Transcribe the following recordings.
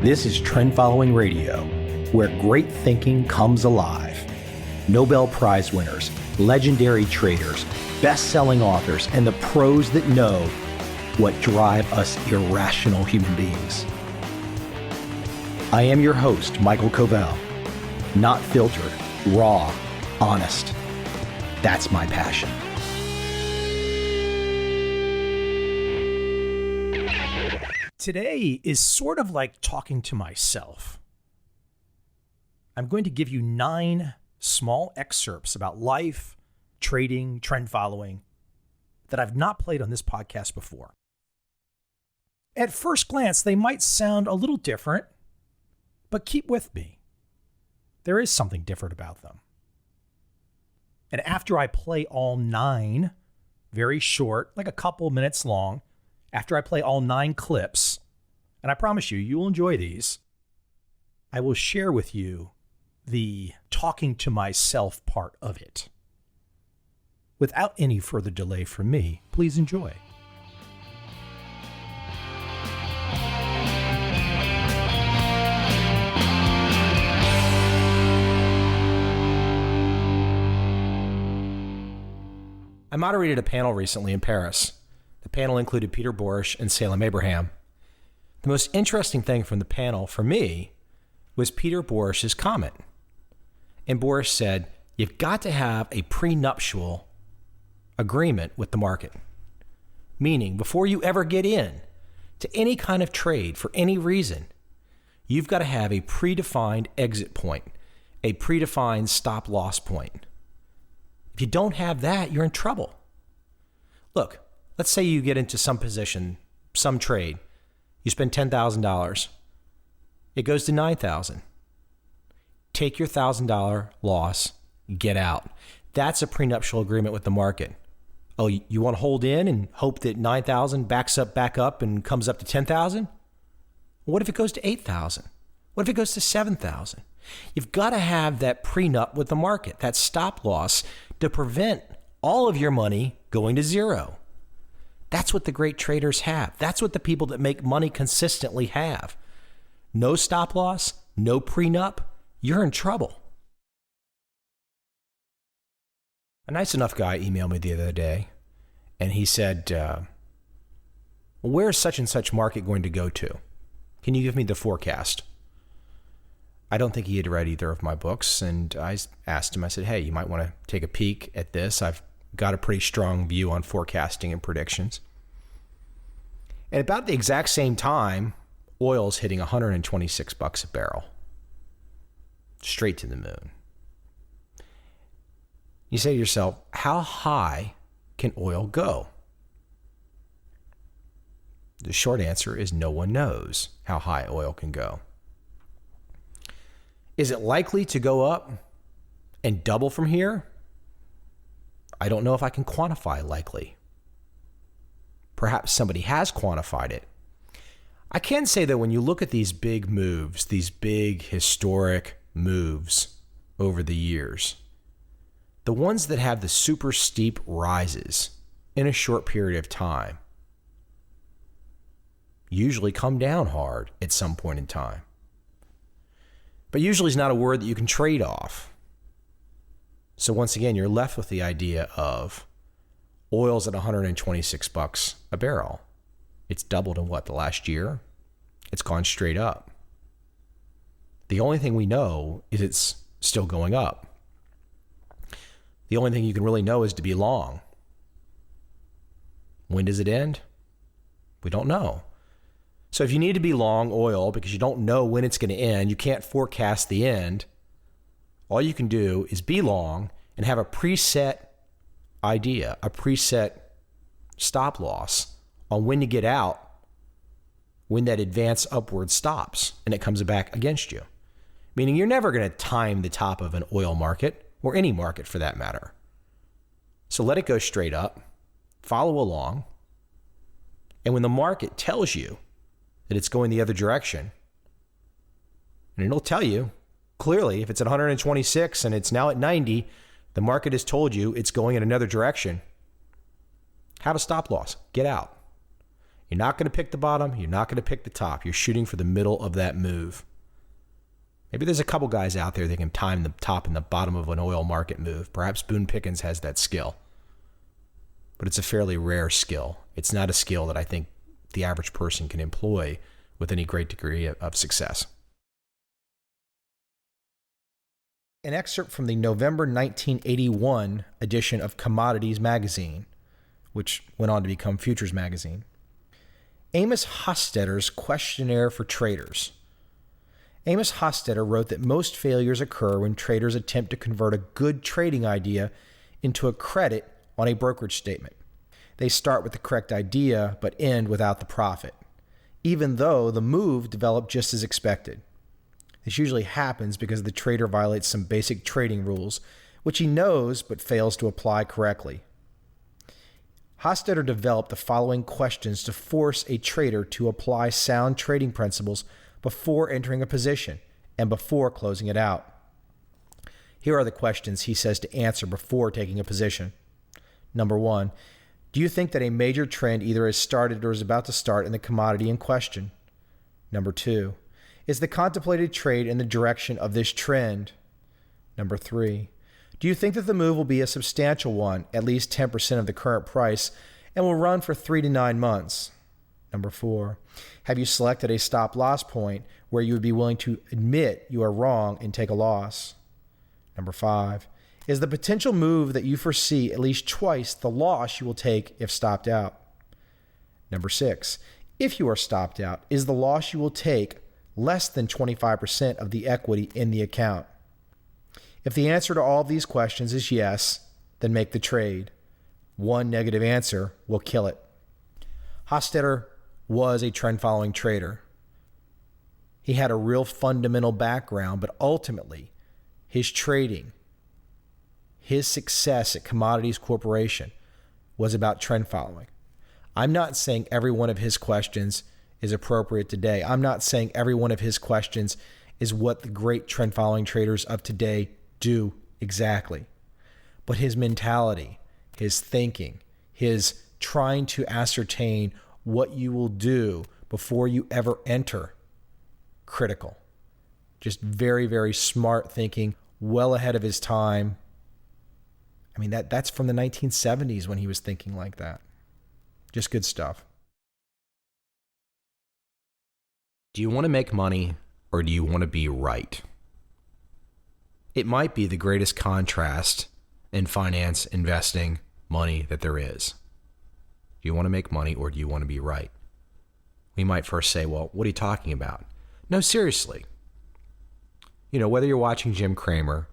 This is Trend Following Radio, where great thinking comes alive. Nobel Prize winners, legendary traders, best-selling authors, and the pros that know what drive us irrational human beings. I am your host, Michael Covel. Not filtered, raw, honest. That's my passion. Today is sort of like talking to myself. I'm going to give you 9 small excerpts about life, trading, trend following that I've not played on this podcast before. At first glance, they might sound a little different, but keep with me. There is something different about them. And after I play all 9, very short, like a couple minutes long, after I play all 9 clips, and I promise you will enjoy these, I will share with you the talking to myself part of it. Without any further delay from me, please enjoy. I moderated a panel recently in Paris. The panel included Peter Borsch and Salem Abraham. The most interesting thing from the panel for me was Peter Borsch's comment. And Borsch said, you've got to have a prenuptial agreement with the market. Meaning, before you ever get in to any kind of trade for any reason, you've got to have a predefined exit point, a predefined stop loss point. If you don't have that, you're in trouble. Look, let's say you get into some position, some trade. You spend $10,000. It goes to $9,000. Take your $1,000 loss, get out. That's a prenuptial agreement with the market. Oh, you want to hold in and hope that 9,000 backs up, back up, and comes up to 10,000? What if it goes to 8,000? What if it goes to 7,000? You've got to have that prenup with the market, that stop loss, to prevent all of your money going to zero. That's what the great traders have. That's what the people that make money consistently have. No stop loss, no prenup, you're in trouble. A nice enough guy emailed me the other day, and he said, where's such and such market going to go to? Can you give me the forecast? I don't think he had read either of my books, and I asked him, I said, hey, you might want to take a peek at this. I've got a pretty strong view on forecasting and predictions. And about the exact same time, oil's hitting $126 a barrel. Straight to the moon. You say to yourself, how high can oil go? The short answer is no one knows how high oil can go. Is it likely to go up and double from here? I don't know if I can quantify likely. Perhaps somebody has quantified it. I can say that when you look at these big moves, these big historic moves over the years, the ones that have the super steep rises in a short period of time usually come down hard at some point in time. But usually is not a word that you can trade off. So once again, you're left with the idea of oil's at $126 a barrel. It's doubled in the last year? It's gone straight up. The only thing we know is it's still going up. The only thing you can really know is to be long. When does it end? We don't know. So if you need to be long oil because you don't know when it's going to end, you can't forecast the end, all you can do is be long and have a preset idea, a preset stop loss on when to get out when that advance upward stops and it comes back against you. Meaning you're never going to time the top of an oil market, or any market for that matter. So let it go straight up, follow along, and when the market tells you that it's going the other direction, and it'll tell you clearly if it's at 126 and it's now at 90, the market has told you it's going in another direction. Have a stop loss, get out. You're not going to pick the bottom. You're not going to pick the top. You're shooting for the middle of that move. Maybe there's a couple guys out there that can time the top and the bottom of an oil market move. Perhaps Boone Pickens has that skill. But it's a fairly rare skill. It's not a skill that I think the average person can employ with any great degree of success. An excerpt from the November 1981 edition of Commodities magazine, which went on to become Futures magazine. Amos Hostetter's Questionnaire for Traders. Amos Hostetter wrote that most failures occur when traders attempt to convert a good trading idea into a credit on a brokerage statement. They start with the correct idea, but end without the profit, even though the move developed just as expected. This usually happens because the trader violates some basic trading rules, which he knows but fails to apply correctly. Hostetter developed the following questions to force a trader to apply sound trading principles before entering a position and before closing it out. Here are the questions he says to answer before taking a position. Number 1, do you think that a major trend either has started or is about to start in the commodity in question? Number 2, is the contemplated trade in the direction of this trend? Number 3, do you think that the move will be a substantial one, at least 10% of the current price, and will run for 3 to 9 months? Number 4, have you selected a stop-loss point where you would be willing to admit you are wrong and take a loss? Number 5, is the potential move that you foresee at least twice the loss you will take if stopped out? Number 6, if you are stopped out, is the loss you will take less than 25% of the equity in the account? If the answer to all of these questions is yes, then make the trade. One negative answer will kill it. Hostetter was a trend-following trader. He had a real fundamental background, but ultimately, his trading, his success at Commodities Corporation was about trend following. I'm not saying every one of his questions is appropriate today. I'm not saying every one of his questions is what the great trend following traders of today do exactly. But his mentality, his thinking, his trying to ascertain what you will do before you ever enter, critical. Just very, very smart thinking, well ahead of his time. I mean, that's from the 1970s when he was thinking like that. Just good stuff. Do you want to make money or do you want to be right? It might be the greatest contrast in finance, investing, money that there is. Do you want to make money or do you want to be right? We might first say, well, what are you talking about? No, seriously. Whether you're watching Jim Cramer,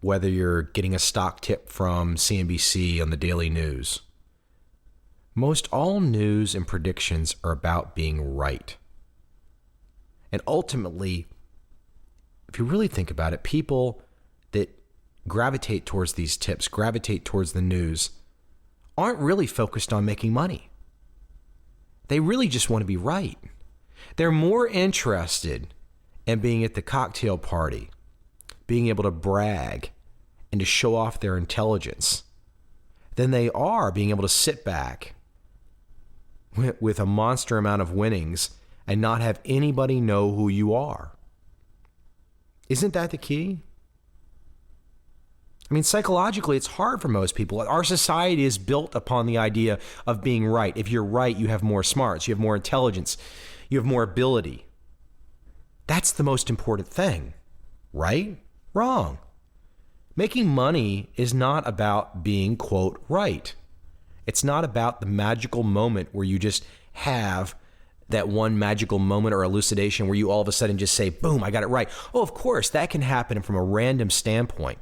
whether you're getting a stock tip from CNBC on the daily news, most all news and predictions are about being right. And ultimately, if you really think about it, people that gravitate towards these tips, gravitate towards the news, aren't really focused on making money. They really just want to be right. They're more interested in being at the cocktail party, being able to brag and to show off their intelligence than they are being able to sit back with a monster amount of winnings and not have anybody know who you are. Isn't that the key? I mean, psychologically, it's hard for most people. Our society is built upon the idea of being right. If you're right, you have more smarts, you have more intelligence, you have more ability. That's the most important thing, right? Wrong. Making money is not about being, quote, right. It's not about the magical moment where you just have that one magical moment or elucidation where you all of a sudden just say, boom, I got it right. Oh, of course, that can happen from a random standpoint.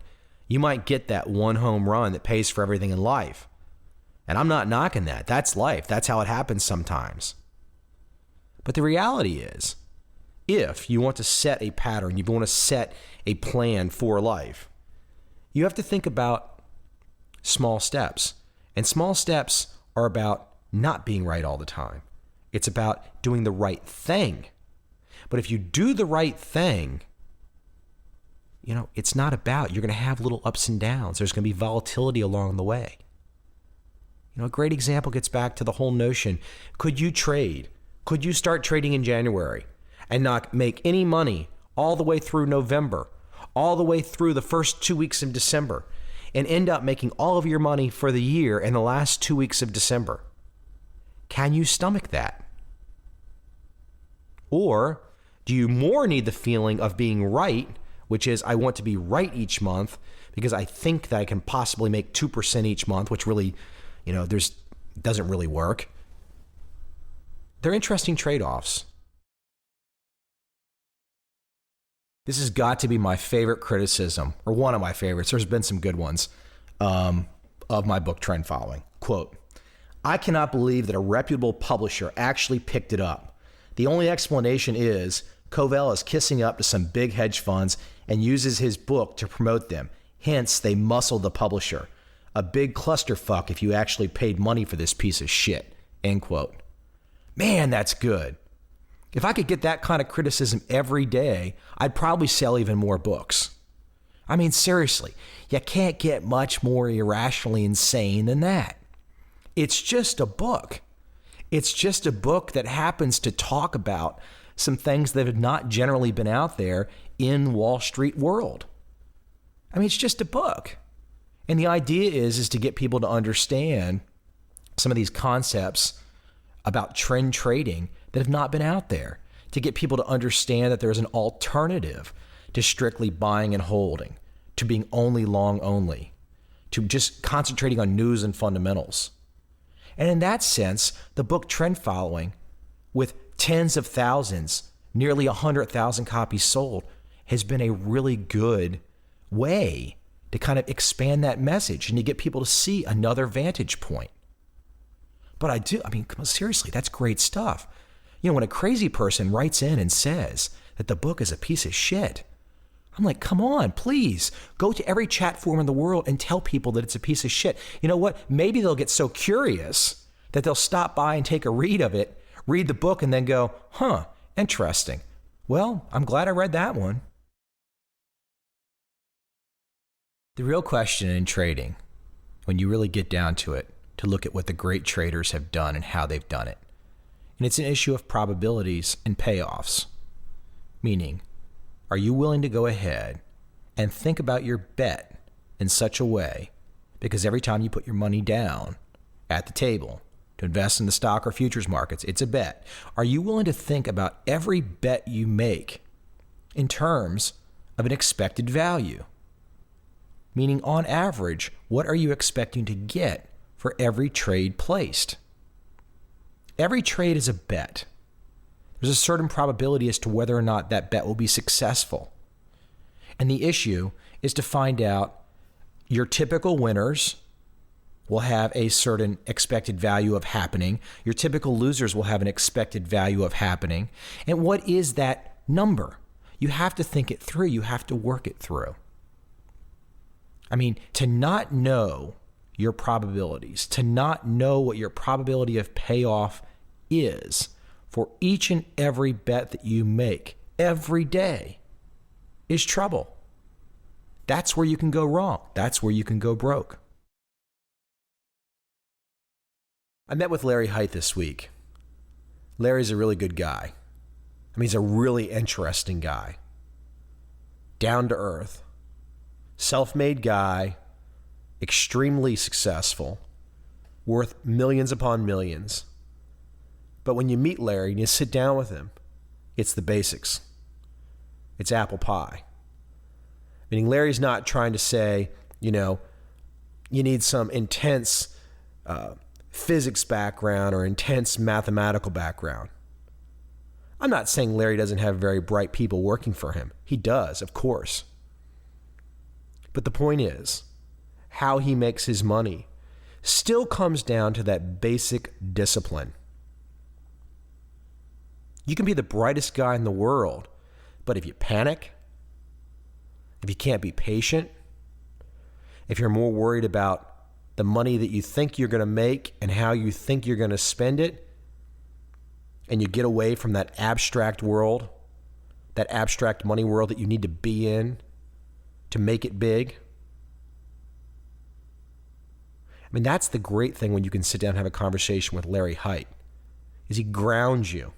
You might get that one home run that pays for everything in life. And I'm not knocking that. That's life. That's how it happens sometimes. But the reality is, if you want to set a pattern, you want to set a plan for life, you have to think about small steps. And small steps are about not being right all the time. It's about doing the right thing. But if you do the right thing, it's not about, you're going to have little ups and downs. There's going to be volatility along the way. A great example gets back to the whole notion. Could you trade? Could you start trading in January and not make any money all the way through November, all the way through the first 2 weeks of December, and end up making all of your money for the year in the last 2 weeks of December? Can you stomach that? Or do you more need the feeling of being right, which is I want to be right each month because I think that I can possibly make 2% each month, which really, doesn't really work. They're interesting trade-offs. This has got to be my favorite criticism, or one of my favorites. There's been some good ones of my book, Trend Following. Quote, "I cannot believe that a reputable publisher actually picked it up. The only explanation is Covel is kissing up to some big hedge funds and uses his book to promote them. Hence, they muscled the publisher. A big clusterfuck if you actually paid money for this piece of shit." End quote. Man, that's good. If I could get that kind of criticism every day, I'd probably sell even more books. I mean, seriously, you can't get much more irrationally insane than that. It's just a book. It's just a book that happens to talk about some things that have not generally been out there in Wall Street world. I mean, it's just a book. And the idea is to get people to understand some of these concepts about trend trading that have not been out there, to get people to understand that there's an alternative to strictly buying and holding, to being only long only, to just concentrating on news and fundamentals. And in that sense, the book Trend Following, with tens of thousands, nearly 100,000 copies sold, has been a really good way to kind of expand that message and to get people to see another vantage point. But come on, seriously, that's great stuff. When a crazy person writes in and says that the book is a piece of shit, I'm like, come on, please go to every chat forum in the world and tell people that it's a piece of shit. You know what? Maybe they'll get so curious that they'll stop by and take a read of it, read the book, and then go, huh, interesting. Well, I'm glad I read that one. The real question in trading, when you really get down to it, to look at what the great traders have done and how they've done it. And it's an issue of probabilities and payoffs. Meaning, are you willing to go ahead and think about your bet in such a way, because every time you put your money down at the table to invest in the stock or futures markets, it's a bet. Are you willing to think about every bet you make in terms of an expected value? Meaning, on average, what are you expecting to get for every trade placed? Every trade is a bet. There's a certain probability as to whether or not that bet will be successful. And the issue is to find out your typical winners will have a certain expected value of happening. Your typical losers will have an expected value of happening. And what is that number? You have to think it through. You have to work it through. I mean, to not know your probabilities, to not know what your probability of payoff is for each and every bet that you make every day is trouble. That's where you can go wrong. That's where you can go broke. I met with Larry Height this week. Larry's a really good guy. I mean, he's a really interesting guy. Down to earth. Self-made guy, extremely successful, worth millions upon millions. But when you meet Larry and you sit down with him, it's the basics. It's apple pie. Meaning Larry's not trying to say, you need some intense physics background or intense mathematical background. I'm not saying Larry doesn't have very bright people working for him. He does, of course. But the point is, how he makes his money still comes down to that basic discipline. You can be the brightest guy in the world, but if you panic, if you can't be patient, if you're more worried about the money that you think you're going to make and how you think you're going to spend it, and you get away from that abstract world, that abstract money world that you need to be in to make it big, I mean, that's the great thing when you can sit down and have a conversation with Larry Height, is he grounds you.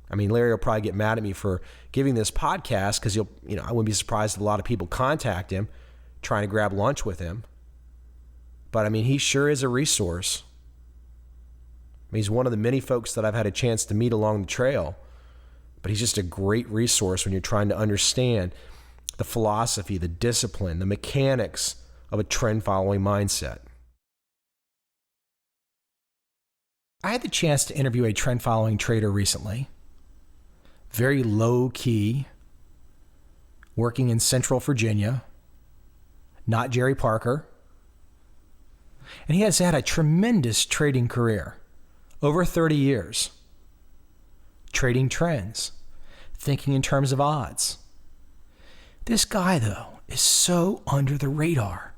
I mean, Larry will probably get mad at me for giving this podcast because I wouldn't be surprised if a lot of people contact him trying to grab lunch with him. But I mean, he sure is a resource. I mean, he's one of the many folks that I've had a chance to meet along the trail, but he's just a great resource when you're trying to understand the philosophy, the discipline, the mechanics of a trend following mindset. I had the chance to interview a trend following trader recently. Very low key, working in Central Virginia, not Jerry Parker. And he has had a tremendous trading career, over 30 years. Trading trends, thinking in terms of odds. This guy, though, is so under the radar.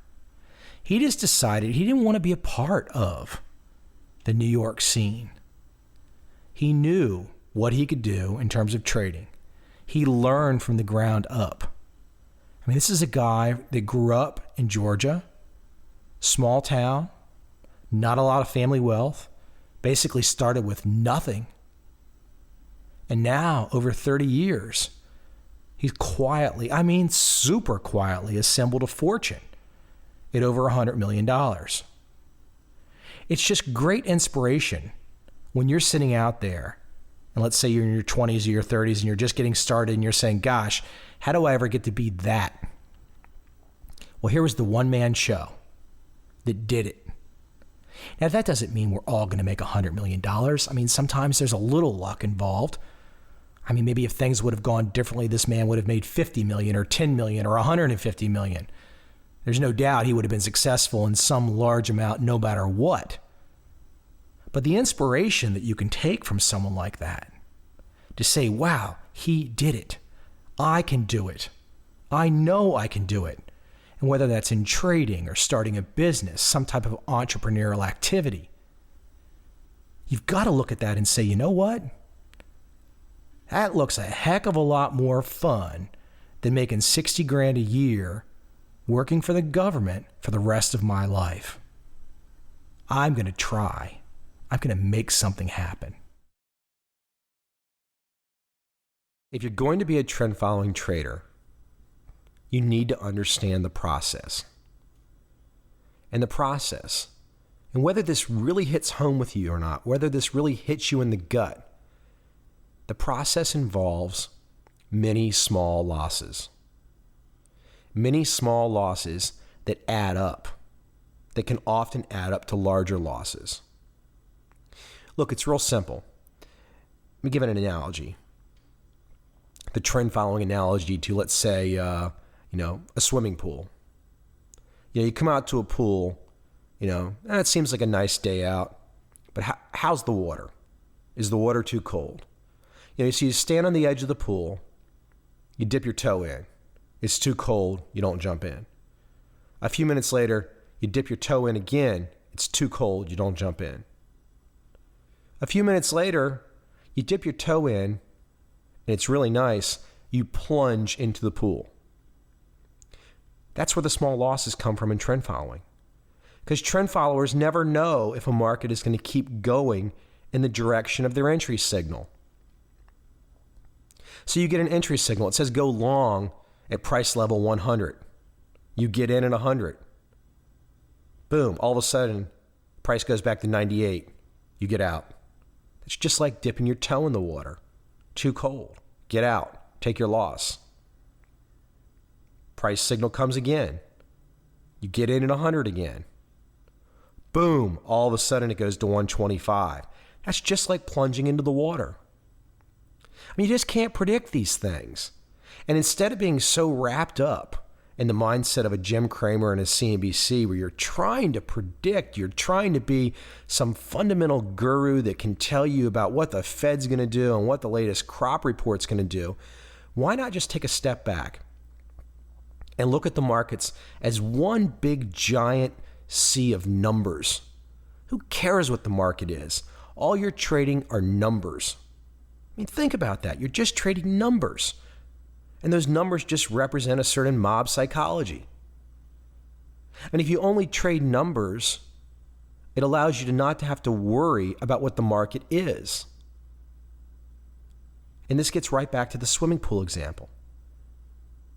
He just decided he didn't want to be a part of the New York scene. He knew what he could do in terms of trading. He learned from the ground up. I mean, this is a guy that grew up in Georgia, small town, not a lot of family wealth, basically started with nothing. And now, over 30 years, he's quietly, I mean super quietly, assembled a fortune at over $100 million. It's just great inspiration when you're sitting out there, and let's say you're in your 20s or your 30s and you're just getting started and you're saying, gosh, how do I ever get to be that? Well, here was the one-man show that did it. Now, that doesn't mean we're all going to make $100 million. I mean, sometimes there's a little luck involved. I mean, maybe if things would have gone differently, this man would have made 50 million or 10 million or 150 million. There's no doubt he would have been successful in some large amount no matter what. But the inspiration that you can take from someone like that, to say, wow, he did it. I can do it. I know I can do it. And whether that's in trading or starting a business, some type of entrepreneurial activity, you've got to look at that and say, you know what? That looks a heck of a lot more fun than making 60 grand a year working for the government for the rest of my life. I'm going to try. I'm going to make something happen. If you're going to be a trend following trader, you need to understand the process. And the process, and whether this really hits home with you or not, whether this really hits you in the gut, the process involves many small losses. Many small losses that add up, that can often add up to larger losses. Look, it's real simple. Let me give an analogy. The trend following analogy to, let's say, a swimming pool. You come out to a pool, it seems like a nice day out, but how's the water? Is the water too cold? So you stand on the edge of the pool, you dip your toe in. It's too cold, you don't jump in. A few minutes later, you dip your toe in again, it's too cold, you don't jump in. A few minutes later, you dip your toe in, and it's really nice, you plunge into the pool. That's where the small losses come from in trend following. Because trend followers never know if a market is going to keep going in the direction of their entry signal. So you get an entry signal. It says go long at price level 100. You get in at 100. Boom, all of a sudden, price goes back to 98. You get out. It's just like dipping your toe in the water. Too cold. Get out. Take your loss. Price signal comes again. You get in at 100 again. Boom, all of a sudden it goes to 125. That's just like plunging into the water. I mean, you just can't predict these things. And instead of being so wrapped up in the mindset of a Jim Cramer and a CNBC where you're trying to predict, you're trying to be some fundamental guru that can tell you about what the Fed's going to do and what the latest crop report's going to do, why not just take a step back and look at the markets as one big giant sea of numbers? Who cares what the market is? All you're trading are numbers. I mean, think about that. You're just trading numbers. And those numbers just represent a certain mob psychology. And if you only trade numbers, it allows you to not to have to worry about what the market is. And this gets right back to the swimming pool example.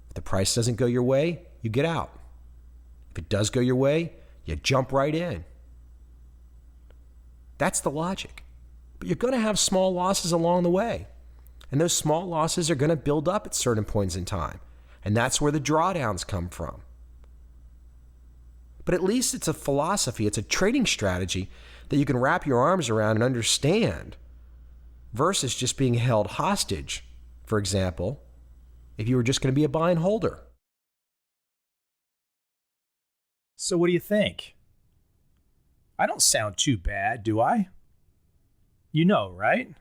If the price doesn't go your way, you get out. If it does go your way, you jump right in. That's the logic. But you're going to have small losses along the way. And those small losses are going to build up at certain points in time. And that's where the drawdowns come from. But at least it's a philosophy, it's a trading strategy that you can wrap your arms around and understand versus just being held hostage, for example, if you were just going to be a buy and holder. So what do you think? I don't sound too bad, do I? You know, right?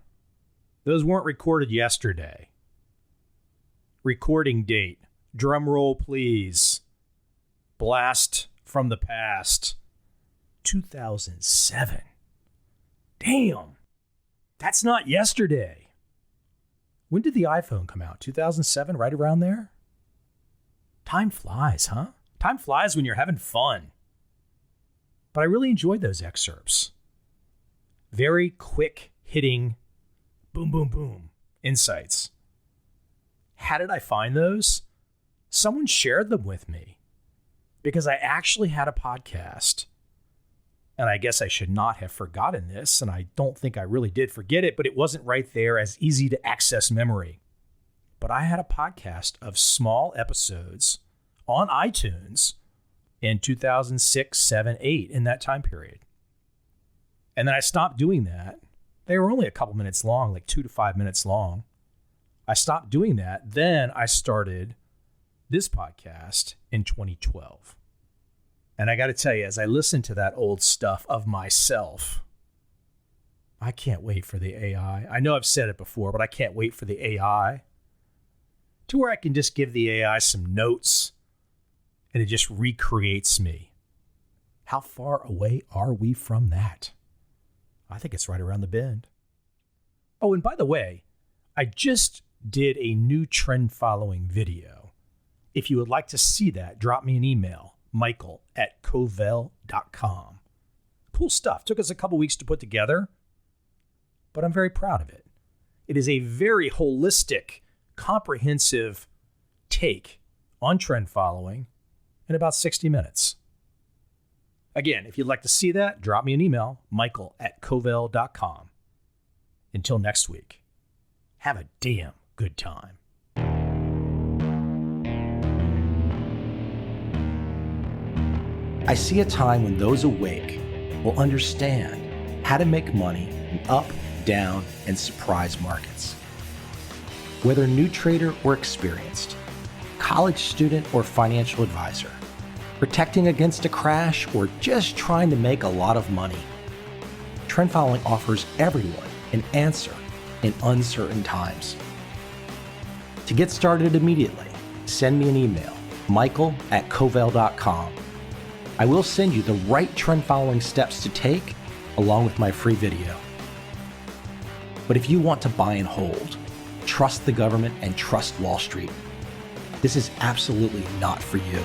Those weren't recorded yesterday. Recording date. Drum roll, please. Blast from the past. 2007. Damn. That's not yesterday. When did the iPhone come out? 2007, right around there? Time flies, huh? Time flies when you're having fun. But I really enjoyed those excerpts. Very quick hitting, boom, boom, boom, insights. How did I find those? Someone shared them with me because I actually had a podcast. And I guess I should not have forgotten this, and I don't think I really did forget it, but it wasn't right there as easy to access memory. But I had a podcast of small episodes on iTunes in 2006, 7, 8, in that time period. And then I stopped doing that. They were only a couple minutes long, like 2 to 5 minutes long. I stopped doing that. Then I started this podcast in 2012. And I got to tell you, as I listen to that old stuff of myself, I can't wait for the AI. I know I've said it before, but I can't wait for the AI to where I can just give the AI some notes and it just recreates me. How far away are we from that? I think it's right around the bend. Oh, and by the way, I just did a new trend following video. If you would like to see that, drop me an email, michael@covel.com. Cool stuff. Took us a couple weeks to put together, but I'm very proud of it. It is a very holistic, comprehensive take on trend following in about 60 minutes. Again, if you'd like to see that, drop me an email, michael@covel.com. Until next week, have a damn good time. I see a time when those awake will understand how to make money in up, down, and surprise markets. Whether new trader or experienced, college student or financial advisor, protecting against a crash or just trying to make a lot of money, trend following offers everyone an answer in uncertain times. To get started immediately, send me an email, michael@covel.com. I will send you the right trend following steps to take along with my free video. But if you want to buy and hold, trust the government and trust Wall Street, this is absolutely not for you.